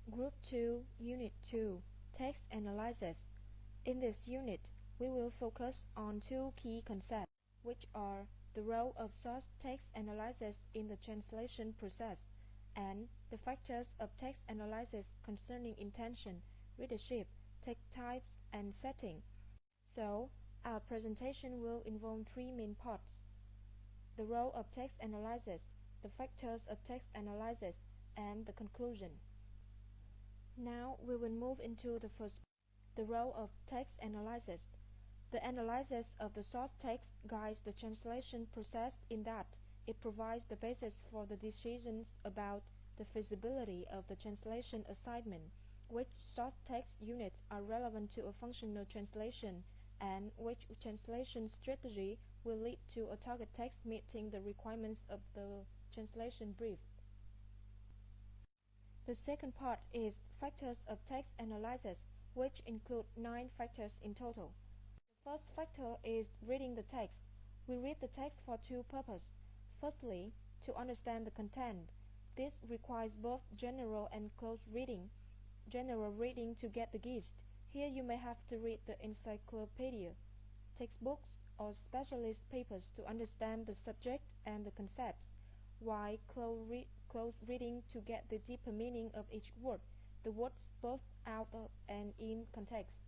Group 2, Unit 2, Text Analysis. In this unit, we will focus on two key concepts, which are the role of source text analysis in the translation process and the factors of text analysis concerning intention, readership, text types, and setting. So, our presentation will involve three main parts: the role of text analysis, the factors of text analysis, and the conclusion. Now we will move into the first, the role of text analysis. The analysis of the source text guides the translation process in that it provides the basis for the decisions about the feasibility of the translation assignment, which source text units are relevant to a functional translation, and which translation strategy will lead to a target text meeting the requirements of the translation brief. The second part is factors of text analysis, which include 9 factors in total. The first factor is reading the text. We read the text for two purposes. Firstly, to understand the content. This requires both general and close reading. General reading to get the gist. Here you may have to read the encyclopedia, textbooks, or specialist papers to understand the subject and the concepts, while close reading to get the deeper meaning of each word, the words both out of and in context.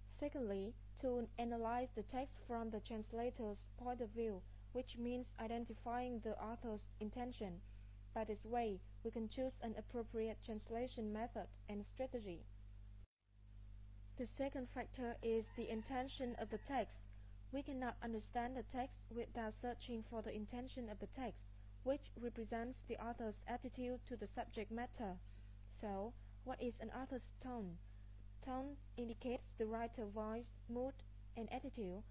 Secondly, to analyze the text from the translator's point of view, which means identifying the author's intention. By this way, we can choose an appropriate translation method and strategy. The second factor is the intention of the text. We cannot understand the text without searching for the intention of the text, which represents the author's attitude to the subject matter. So, what is an author's tone? Tone indicates the writer's voice, mood, and attitude.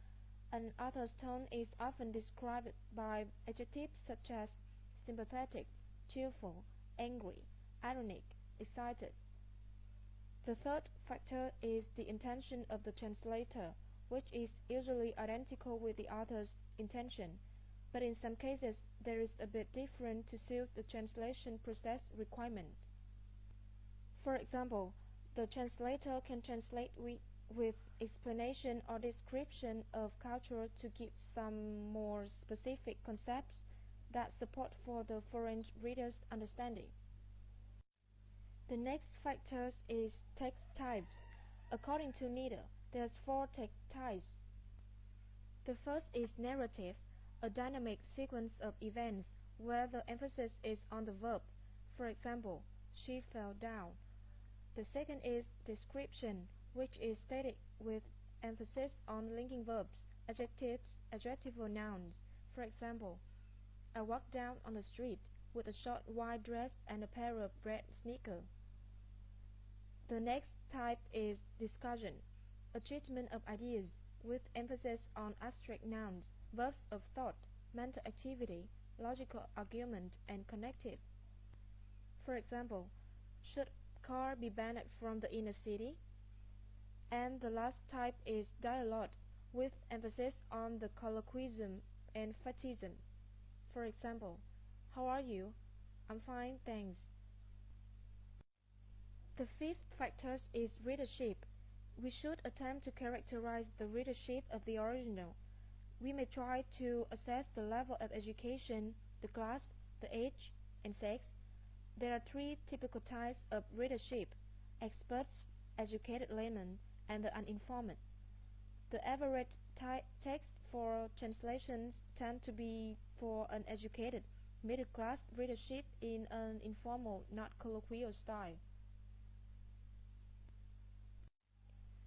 An author's tone is often described by adjectives such as sympathetic, cheerful, angry, ironic, excited. The third factor is the intention of the translator, which is usually identical with the author's intention, but in some cases there is a bit different to suit the translation process requirement. For example, the translator can translate with explanation or description of culture to give some more specific concepts that support for the foreign reader's understanding. The next factor is text types. According to Nieder, there's 4 text types. The first is narrative, a dynamic sequence of events where the emphasis is on the verb. For example, she fell down. The second is description, which is stated with emphasis on linking verbs, adjectives, adjectival nouns. For example, I walked down on the street with a short white dress and a pair of red sneakers. The next type is discussion, a treatment of ideas with emphasis on abstract nouns, verbs of thought, mental activity, logical argument, and connective. For example, should car be banned from the inner city? And the last type is dialogue, with emphasis on the colloquialism and emphatism. For example, how are you? I'm fine, thanks. The fifth factor is readership. We should attempt to characterize the readership of the original. We may try to assess the level of education, the class, the age, and sex. There are 3 typical types of readership: experts, educated laymen, and the uninformed. The average text for translations tend to be for an educated, middle-class readership in an informal, not colloquial style.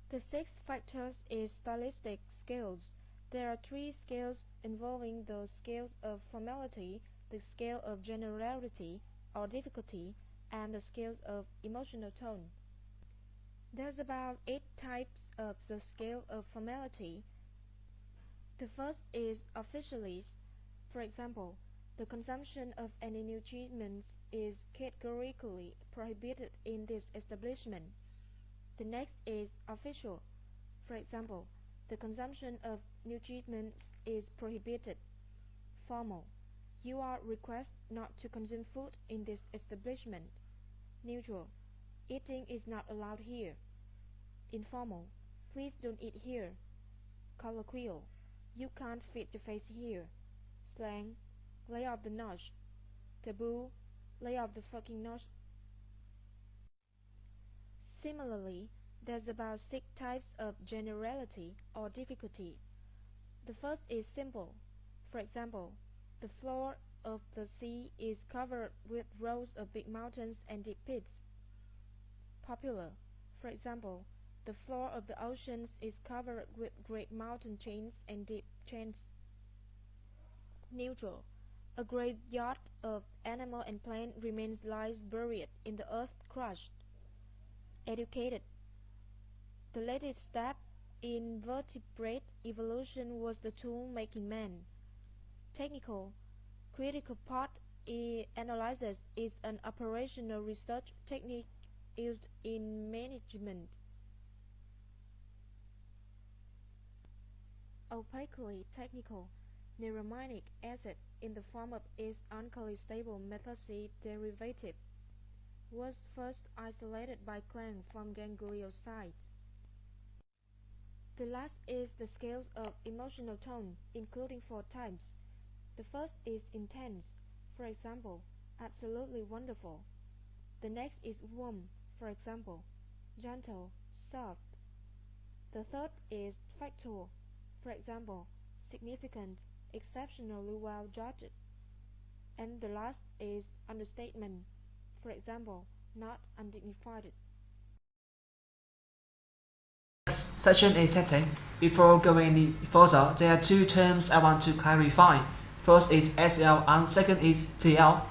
The sixth factor is stylistic scales. There are 3 scales involving the scales of formality, the scale of generality or difficulty, and the scales of emotional tone. There's about 8 types of the scale of formality. The first is officialist. For example, the consumption of any nutriment is categorically prohibited in this establishment. The next is official. For example, the consumption of nutriment is prohibited. Formal. You are requested not to consume food in this establishment. Neutral. Eating is not allowed here. Informal. Please don't eat here. Colloquial. You can't fit your face here. Slang. Lay off the notch. Taboo. Lay off the fucking notch. Similarly, there's about 6 types of generality or difficulty. The first is simple. For example, the floor of the sea is covered with rows of big mountains and deep pits. Popular. For example, the floor of the oceans is covered with great mountain chains and deep chains. Neutral. A graveyard of animal and plant remains lies buried in the earth crushed. Educated. The latest step in vertebrate evolution was the tool making man. Technical. Critical path analysis is an operational research technique used in management. Opacally technical. Neurominic acid in the form of its alkali stable method C derivative was first isolated by Klang from gangliosides. The last is the scales of emotional tone, including 4 types. The first is intense, for example, absolutely wonderful. The next is warm, for example, gentle, soft. The third is factual, for example, significant, exceptionally well judged. And the last is understatement, for example, not undignified. Section A setting. Before going any further, there are 2 terms I want to clarify. First is SL and second is TL.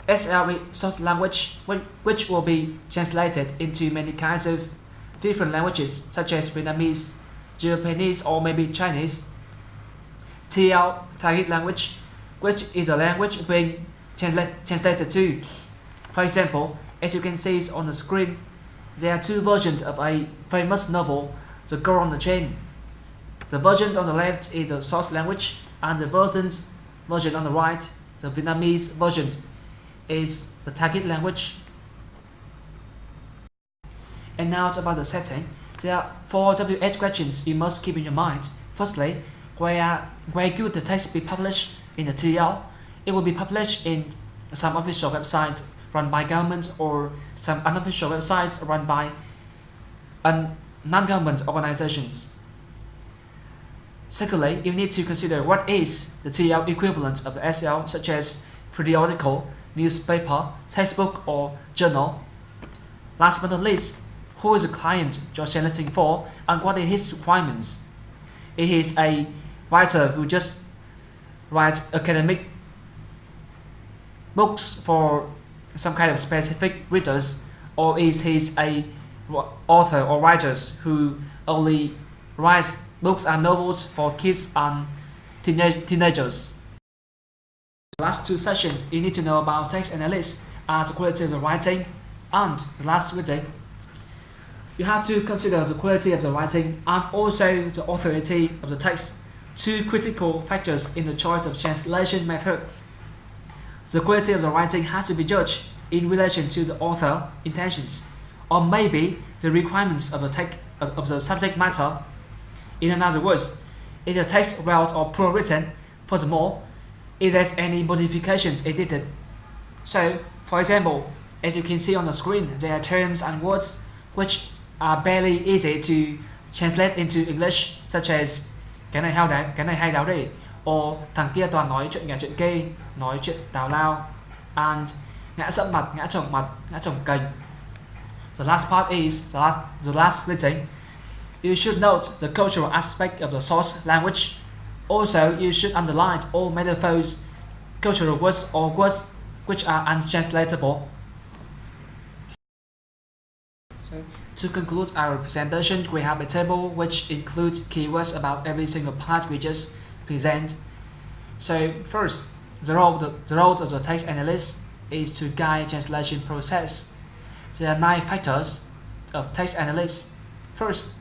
SL is source language, which will be translated into many kinds of different languages, such as Vietnamese, Japanese, or maybe Chinese. TL, target language, which is a language being translated to. For example, as you can see on the screen, there are 2 versions of a famous novel, The Girl on the Train. The version on the left is the source language, and the version on the right, the Vietnamese version, is the target language. And now about the setting. There are 4 WH questions you must keep in your mind. Firstly, where could the text be published in the TL? It will be published in some official website run by government or some unofficial websites run by non-government organizations. Secondly, you need to consider what is the TL equivalent of the SL, such as periodical, newspaper, textbook, or journal. Last but not least, who is the client you're selecting for and what are his requirements? If he is a writer who just writes academic books for some kind of specific readers, or is he a author or writers who only writes books and novels for kids and teenagers. The last 2 sessions, you need to know about text analysis and the quality of the writing, and the last reading, you have to consider the quality of the writing and also the authority of the text, 2 critical factors in the choice of translation method. The quality of the writing has to be judged in relation to the author intentions, or maybe the requirements of the subject matter. In other words, is the text well or poor written? Furthermore, if there's any modifications edited. So, for example, as you can see on the screen, there are terms and words which are barely easy to translate into English, such as cái này hay đào đi, or thằng kia toàn nói chuyện nhà chuyện kê, nói chuyện tào lao, and ngã sấp mặt, ngã chồng cành. The last part is the last reading. You should note the cultural aspect of the source language. Also, you should underline all metaphors, cultural words, or words which are untranslatable. So, to conclude our presentation, we have a table which includes keywords about every single part we just present. So, first, the role of the text analyst is to guide translation process. There are 9 factors of text analysis. First,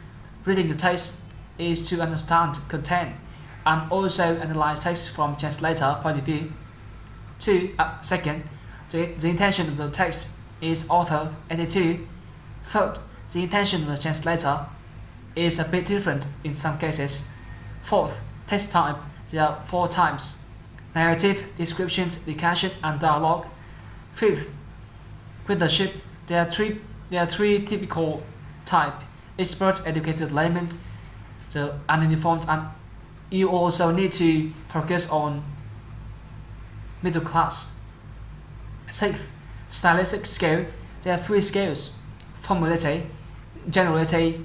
reading the text is to understand content and also analyze text from translator point of view. Second, the intention of the text is author 82. Third, the intention of the translator is a bit different in some cases. Fourth, text type, there are 4 types: narrative, descriptions, discussion, and dialogue. Fifth, readership, there are three typical type: expert, educated, layman, the uninformed, and you also need to focus on middle class. Sixth, stylistic scale, there are 3 scales: formality, generality,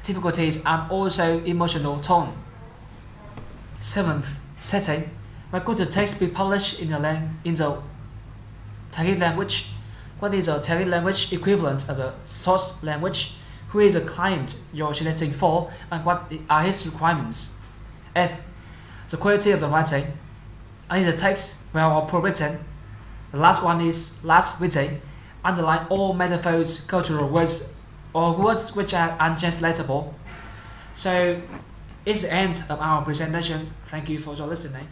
difficulties, and also emotional tone. Seventh, setting, why could the text be published in the target language? What is the target language equivalent of the source language? Who is the client you're translating for, and what are his requirements? Eighth, the quality of the writing. Is the text well or poor written? The last one is last written. Underline all metaphors, cultural words, or words which are untranslatable. So, it's the end of our presentation. Thank you for your listening.